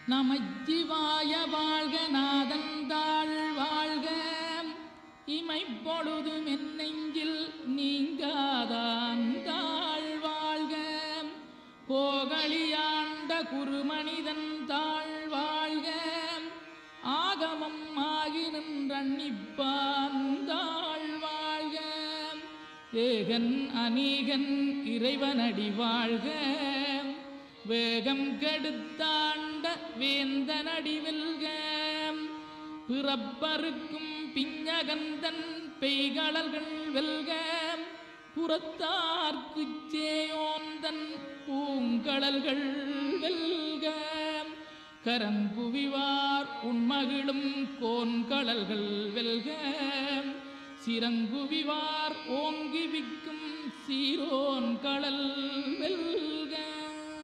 நமச்சிவாய வாழ்க நாதந்தாள் வாழ்க இமைப்பொழுதும் என் நெஞ்சில் நீங்காதாந்தாள் வாழ்க கோகலியாண்ட குருமனிதன் தாழ் வாழ்க ஆகமம் ஆகி நின்றன்னிப்பாந்தாள் வாழ்க ஏகன் அநீகன் இறைவனடி வாழ்க வேகம் கெடுத்தாண்ட வேந்தனடி வெல்க பிறப்பருக்கும் பிஞகந்தன் பெய்களர்கள் வெல்க புறத்தார்க்குச் சேயோந்தன் பூங்கடல்கள் வெல்க கரங்குவிவார் உண்மகிழும் கோன்கடல்கள் வெல்க சிறங்குவிவார் ஓங்கி விக்கும் சீரோன் கடல் வெல்க